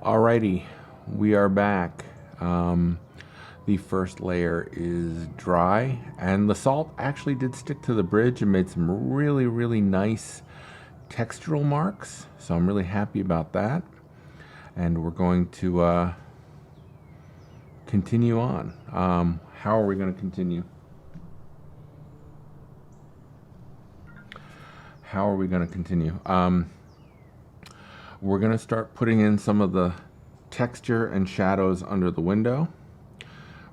Alrighty, we are back. The first layer is dry, and the salt actually did stick to the bridge and made some really, really nice textural marks. So I'm really happy about that. And we're going to continue on. How are we going to continue? How are we going to continue? We're going to start putting in some of the texture and shadows under the window.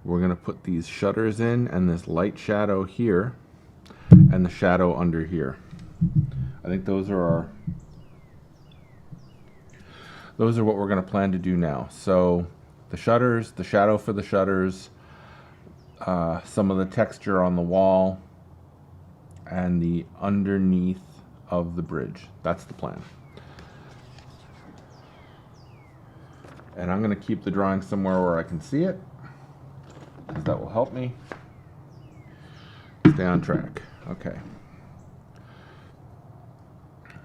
We're going to put these shutters in and this light shadow here and the shadow under here. I think those are what we're going to plan to do now. So the shutters, the shadow for the shutters, some of the texture on the wall, and the underneath of the bridge. That's the plan. And I'm going to keep the drawing somewhere where I can see it, because that will help me stay on track. Okay.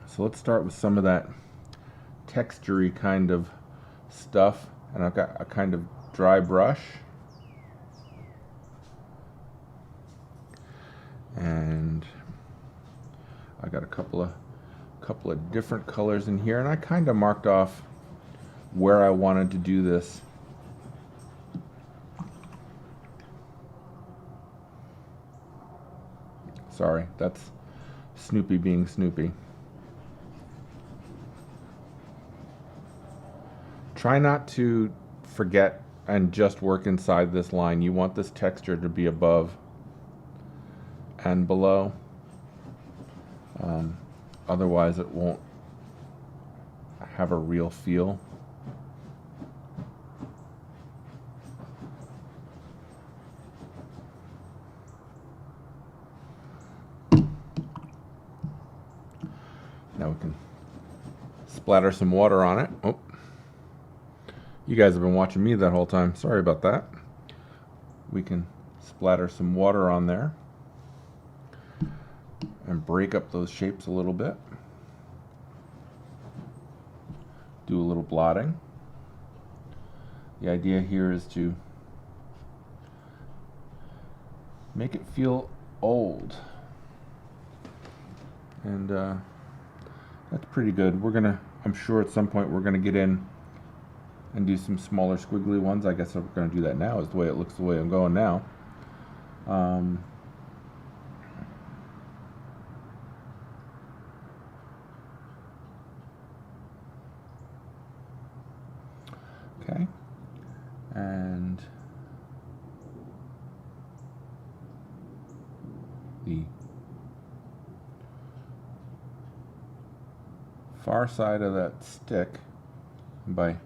So let's start with some of that textury kind of stuff. And I've got a kind of dry brush. And I got a couple of different colors in here, and I kind of marked off where I wanted to do this. Sorry, that's Snoopy being Snoopy. Try not to forget and just work inside this line. You want this texture to be above and below. Otherwise it won't have a real feel. Now we can splatter some water on it. Oh, you guys have been watching me that whole time. Sorry about that. We can splatter some water on there and break up those shapes a little bit. Do a little blotting. The idea here is to make it feel old. And that's pretty good. I'm sure at some point we're gonna get in and do some smaller squiggly ones. I guess I'm gonna do that now, is the way it looks, the way I'm going now. Okay, and the far side of that stick, by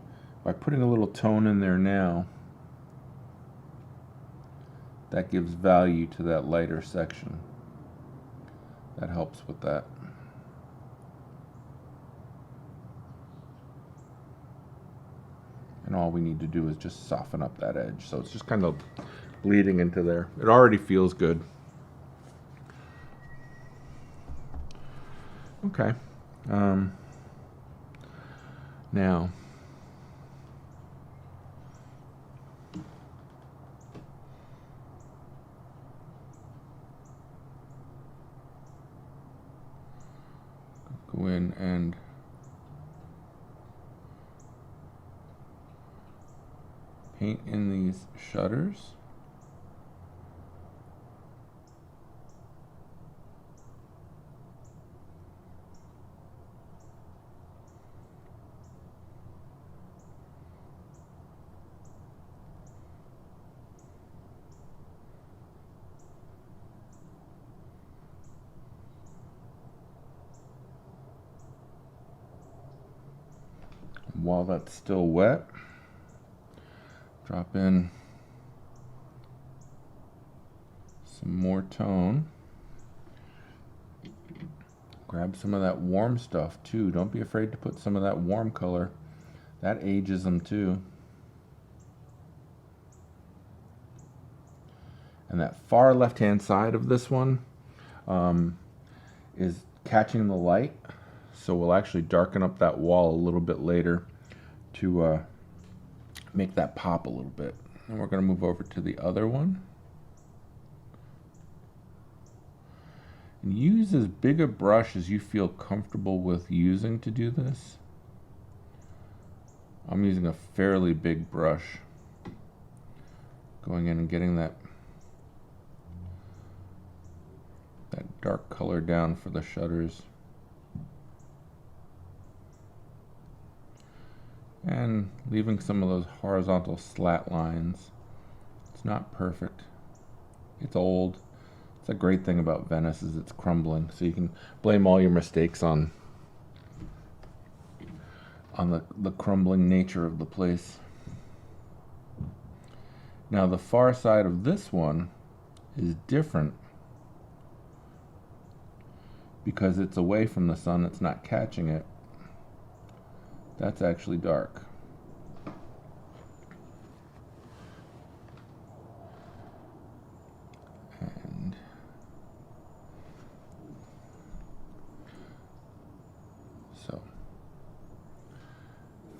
putting a little tone in there now, that gives value to that lighter section. That helps with that. And all we need to do is just soften up that edge. So it's just kind of bleeding into there. It already feels good. Okay. Now, go in and paint in these shutters. While that's still wet, drop in some more tone. Grab some of that warm stuff too. Don't be afraid to put some of that warm color. That ages them too. And that far left-hand side of this one is catching the light. So we'll actually darken up that wall a little bit later to make that pop a little bit. And we're going to move over to the other one. And use as big a brush as you feel comfortable with using to do this. I'm using a fairly big brush, going in and getting that dark color down for the shutters. And leaving some of those horizontal slat lines. It's not perfect. It's old. It's a great thing about Venice is it's crumbling, so you can blame all your mistakes on the crumbling nature of the place. Now the far side of this one is different because it's away from the sun, it's not catching it. That's actually dark. And so,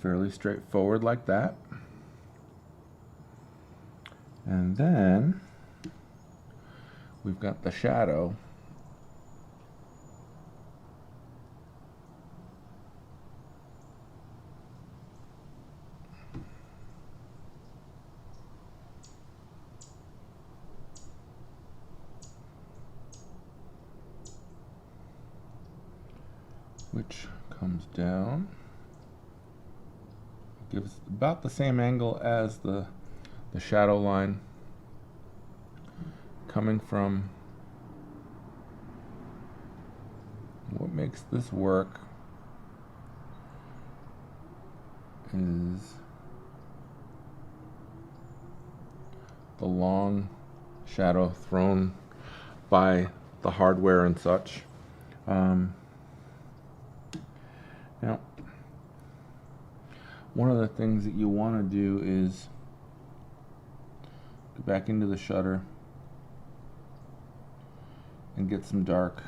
fairly straightforward like that. And then we've got the shadow. Which comes down, gives about the same angle as the shadow line, coming from what makes this work is the long shadow thrown by the hardware and such. Now, one of the things that you want to do is go back into the shutter and get some dark.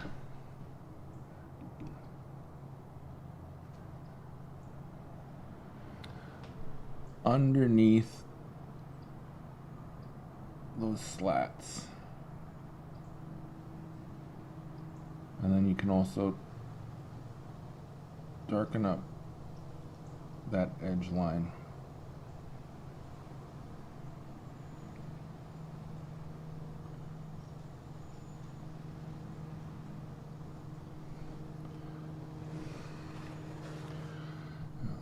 Underneath those slats. And then you can also darken up that edge line.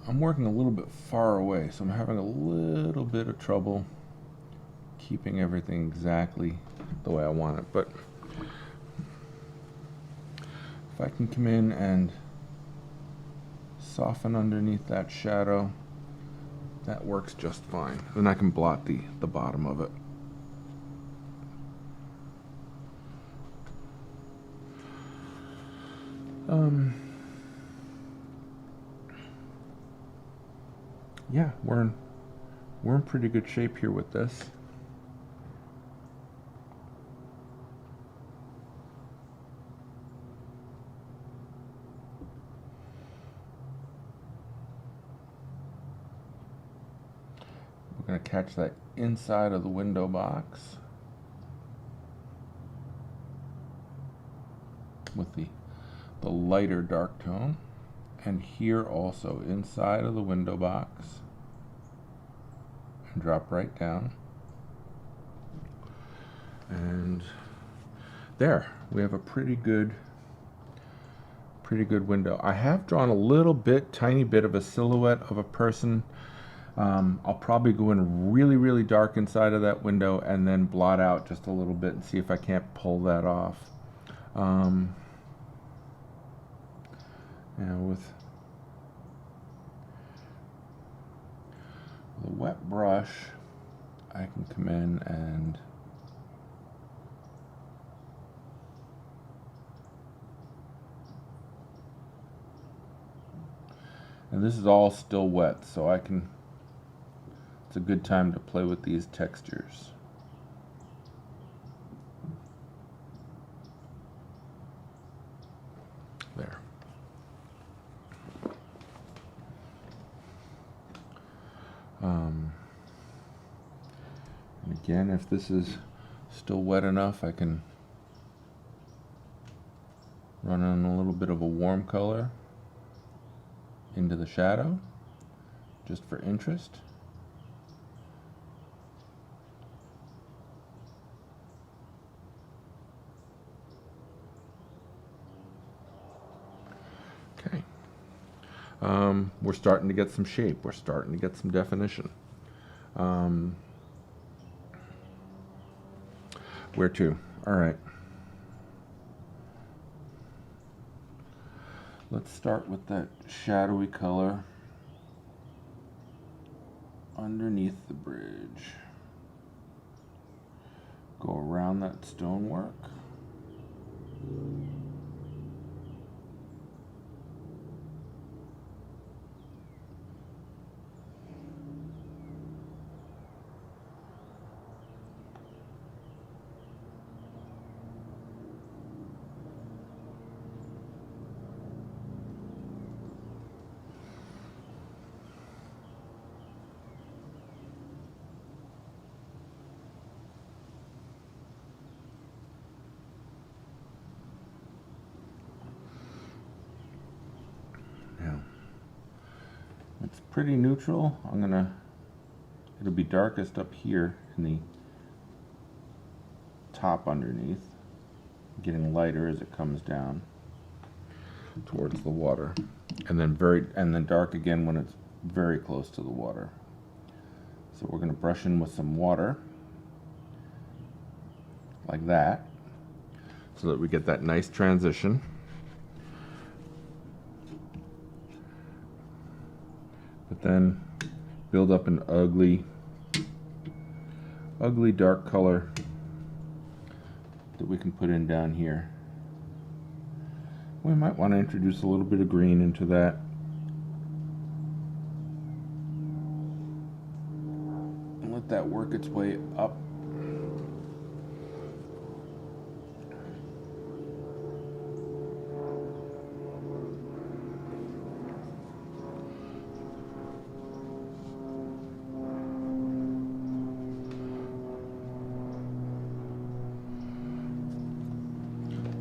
I'm working a little bit far away, so I'm having a little bit of trouble keeping everything exactly the way I want it. But if I can come in and soften underneath that shadow, that works just fine. Then I can blot the bottom of it. Yeah, we're in pretty good shape here with this. We're going to catch that inside of the window box with the lighter dark tone, and here also inside of the window box, and drop right down. And there, we have a pretty good window. I have drawn a little bit, tiny bit of a silhouette of a person. I'll probably go in really dark inside of that window and then blot out just a little bit and see if I can't pull that off. Now with the wet brush, I can come in and this is all still wet, so it's a good time to play with these textures. There. Again, if this is still wet enough, I can run on a little bit of a warm color into the shadow, just for interest. Okay. We're starting to get some shape. We're starting to get some definition. Where to? All right. Let's start with that shadowy color underneath the bridge. Go around that stonework. It's pretty neutral. It'll be darkest up here in the top underneath, getting lighter as it comes down towards the water, and then dark again when it's very close to the water. So we're going to brush in with some water like that, so that we get that nice transition. But then build up an ugly dark color that we can put in down here. We might want to introduce a little bit of green into that. And let that work its way up.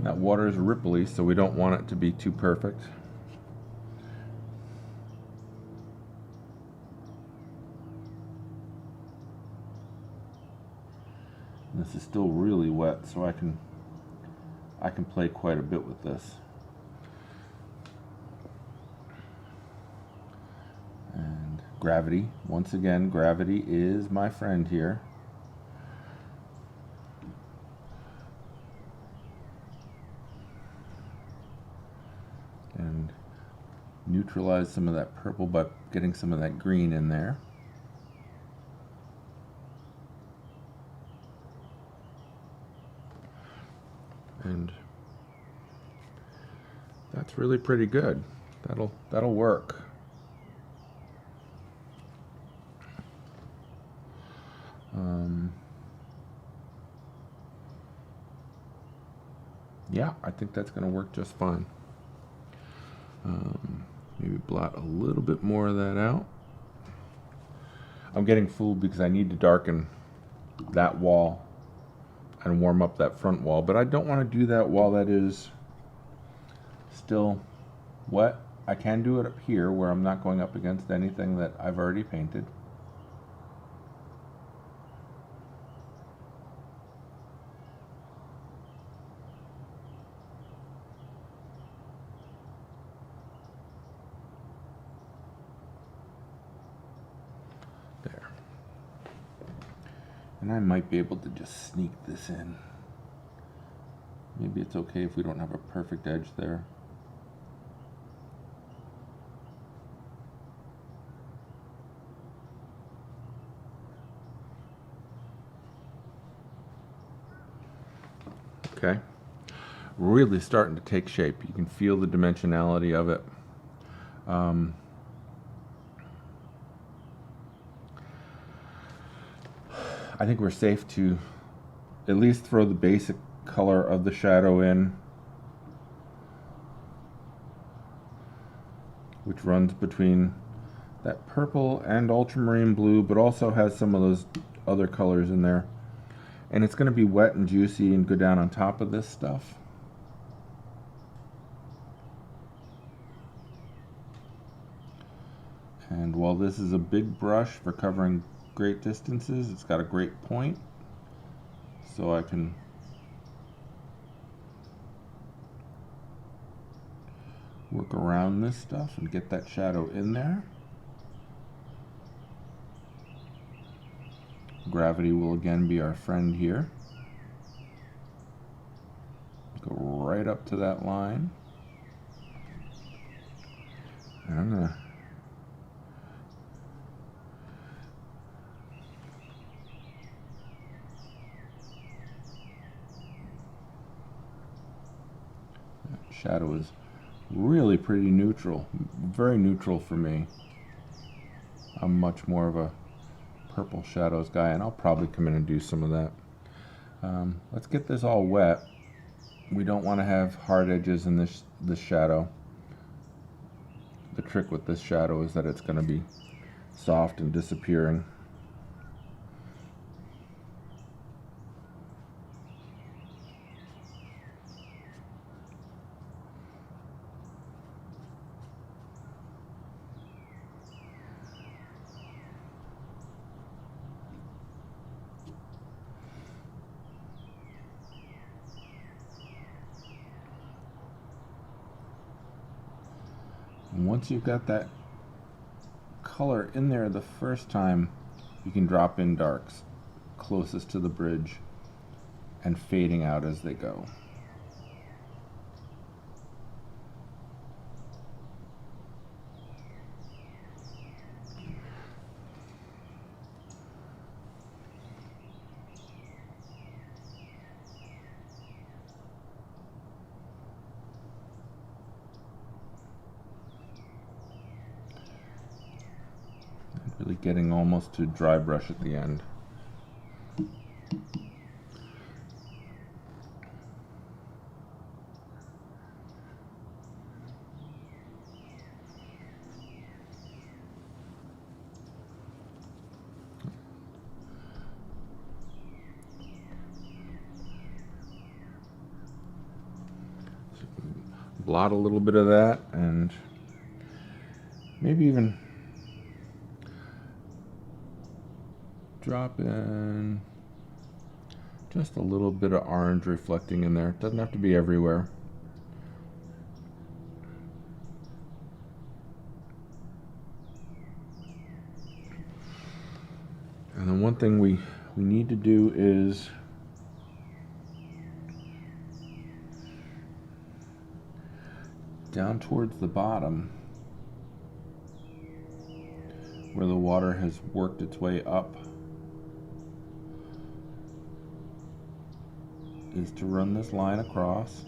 That water is ripply, so we don't want it to be too perfect. And this is still really wet, so I can play quite a bit with this. And gravity, once again, gravity is my friend here. And neutralize some of that purple by getting some of that green in there. And that's really pretty good. That'll work. Yeah, I think that's going to work just fine. Maybe blot a little bit more of that out. I'm getting fooled because I need to darken that wall and warm up that front wall, but I don't want to do that while that is still wet. I can do it up here where I'm not going up against anything that I've already painted. There. And I might be able to just sneak this in. Maybe it's okay if we don't have a perfect edge there. Okay, really starting to take shape. You can feel the dimensionality of it. I think we're safe to at least throw the basic color of the shadow in, which runs between that purple and ultramarine blue, but also has some of those other colors in there. And it's going to be wet and juicy and go down on top of this stuff. And while this is a big brush for covering great distances, it's got a great point, so I can work around this stuff and get that shadow in there. Gravity will again be our friend here. Go right up to that line. And I'm gonna shadow is really pretty neutral, very neutral for me. I'm much more of a purple shadows guy, and I'll probably come in and do some of that. Let's get this all wet. We don't want to have hard edges in this shadow. The trick with this shadow is that it's going to be soft and disappearing. And once you've got that color in there the first time, you can drop in darks closest to the bridge and fading out as they go. Really getting almost to dry brush at the end. Blot a little bit of that, and maybe even drop in just a little bit of orange reflecting in there. It doesn't have to be everywhere. And then one thing we need to do is down towards the bottom, where the water has worked its way up, is to run this line across.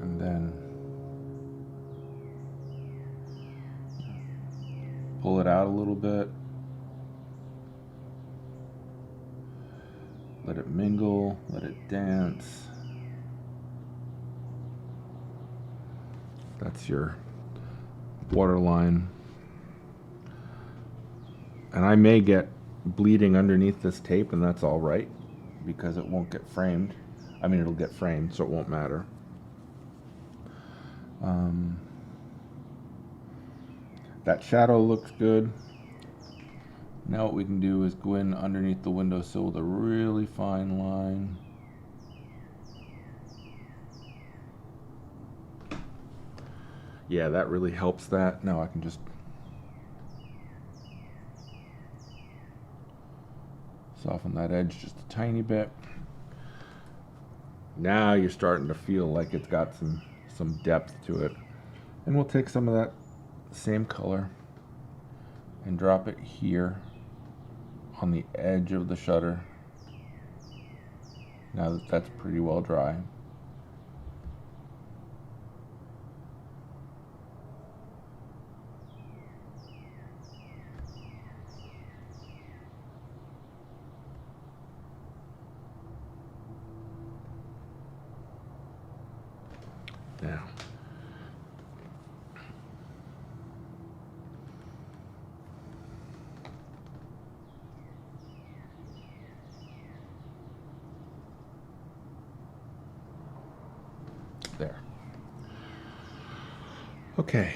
And then pull it out a little bit. Let it mingle, let it dance. That's your water line. And I may get bleeding underneath this tape, and that's all right, because it won't get framed. I mean, it'll get framed, so it won't matter. That shadow looks good. Now what we can do is go in underneath the windowsill with a really fine line. Yeah, that really helps that. Now I can just soften that edge just a tiny bit. Now you're starting to feel like it's got some depth to it. And we'll take some of that same color and drop it here on the edge of the shutter, now that that's pretty well dry. Now, there. Okay.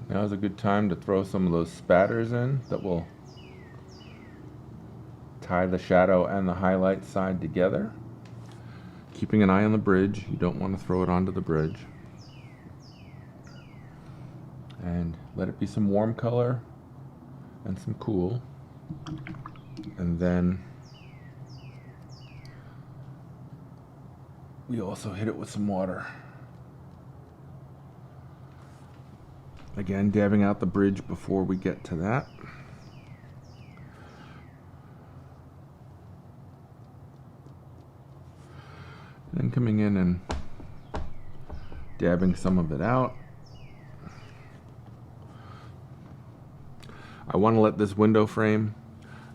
Now's a good time to throw some of those spatters in that will tie the shadow and the highlight side together. Keeping an eye on the bridge. You don't want to throw it onto the bridge. And let it be some warm color and some cool. And then we also hit it with some water. Again, dabbing out the bridge before we get to that. Then coming in and dabbing some of it out. I want to let this window frame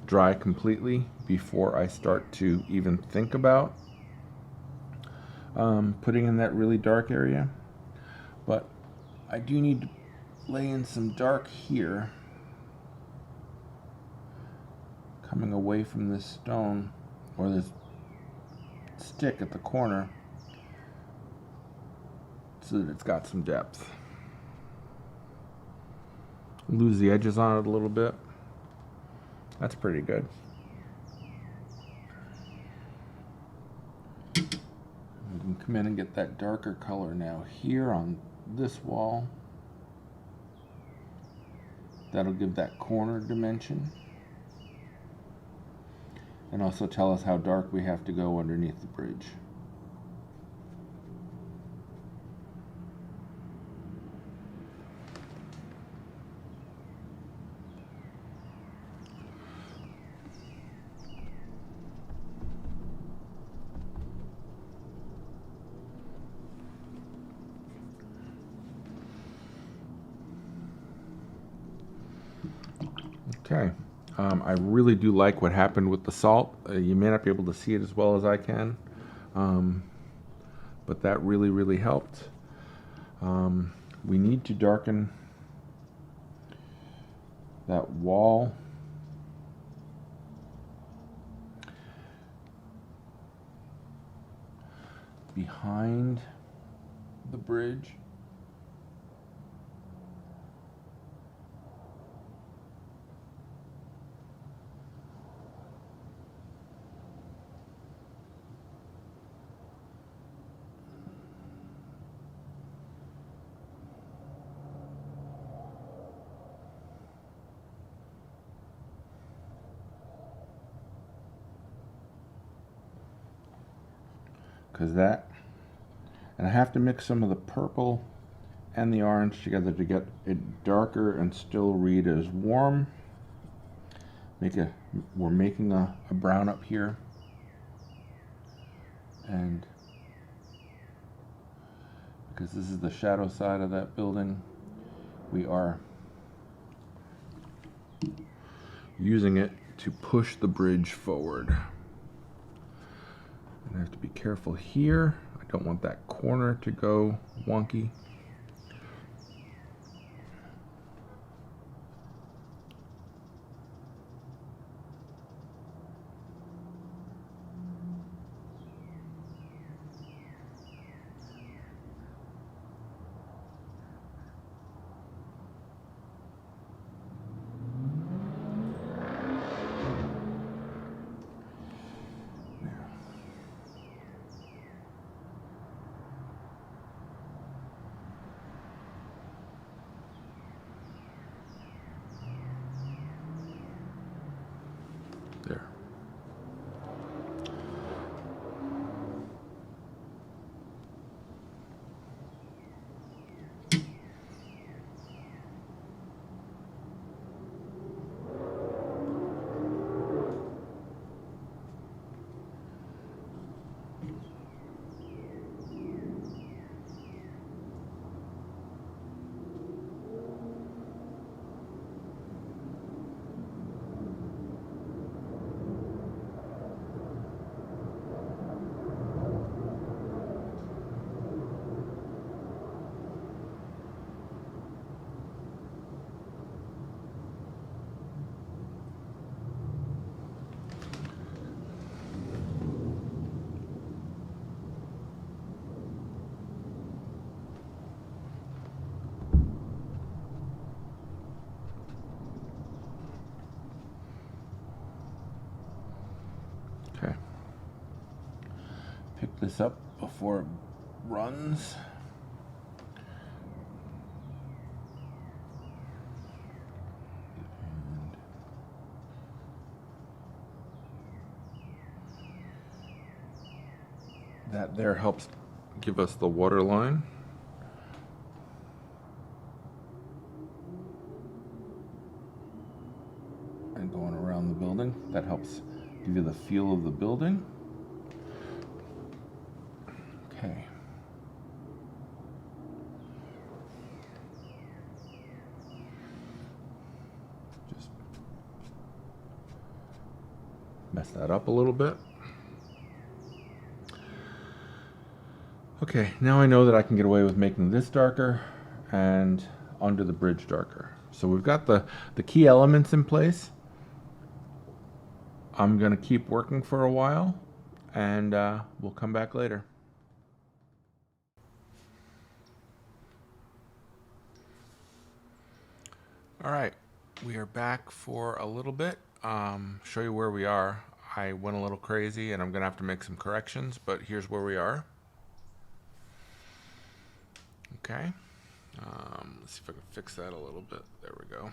dry completely before I start to even think about putting in that really dark area. But I do need to lay in some dark here, coming away from this stone or this stick at the corner, so that it's got some depth. Lose the edges on it a little bit. That's pretty good. We can come in and get that darker color now here on this wall. That'll give that corner dimension. And also tell us how dark we have to go underneath the bridge. Okay, I really do like what happened with the salt. You may not be able to see it as well as I can, but that really helped. We need to darken that wall. Behind the bridge. Because that, and I have to mix some of the purple and the orange together to get it darker and still read as warm. We're making a brown up here, and because this is the shadow side of that building, we are using it to push the bridge forward. I have to be careful here. I don't want that corner to go wonky. this up before it runs. That there helps give us the water line. And going around the building, that helps give you the feel of the building. Okay. Just mess that up a little bit. Okay, now I know that I can get away with making this darker and under the bridge darker. So we've got the key elements in place. I'm gonna keep working for a while and we'll come back later. All right, we are back for a little bit. Show you where we are. I went a little crazy and I'm gonna have to make some corrections, but here's where we are. Okay, let's see if I can fix that a little bit. There we go.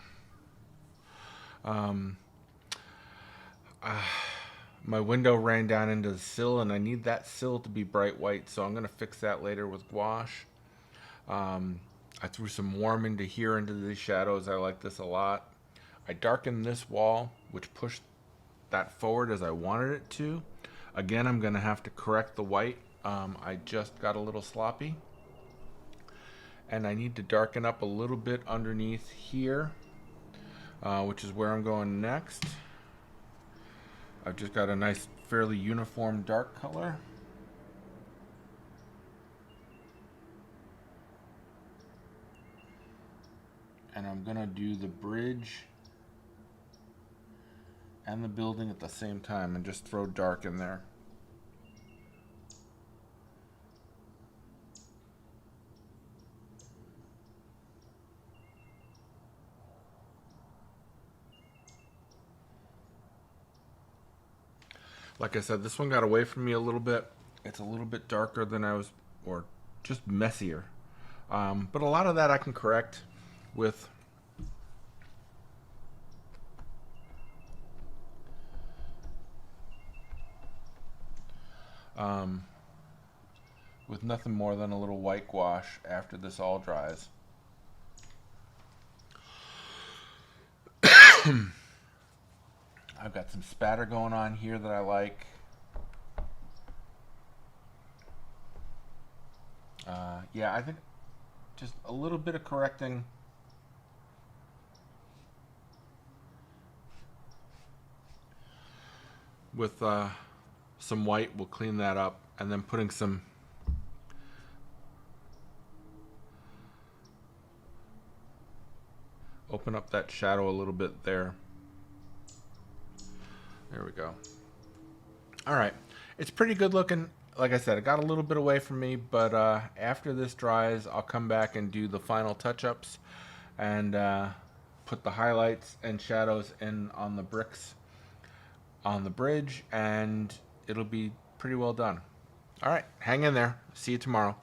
My window ran down into the sill and I need that sill to be bright white, so I'm gonna fix that later with gouache. I threw some warm into here, into these shadows. I like this a lot. I darkened this wall, which pushed that forward as I wanted it to. Again, I'm gonna have to correct the white. I just got a little sloppy. And I need to darken up a little bit underneath here, which is where I'm going next. I've just got a nice, fairly uniform dark color. And I'm gonna do the bridge and the building at the same time and just throw dark in there. Like I said, this one got away from me a little bit. It's a little bit darker than I was, or just messier. But a lot of that I can correct with nothing more than a little white gouache after this all dries. I've got some spatter going on here that I like. Yeah, I think just a little bit of correcting with some white will clean that up, and then putting some open up that shadow a little bit there. There we go. All right, it's pretty good looking. Like I said, it got a little bit away from me, but after this dries, I'll come back and do the final touch-ups and put the highlights and shadows in on the bricks on the bridge, and it'll be pretty well done. All right, hang in there. See you tomorrow.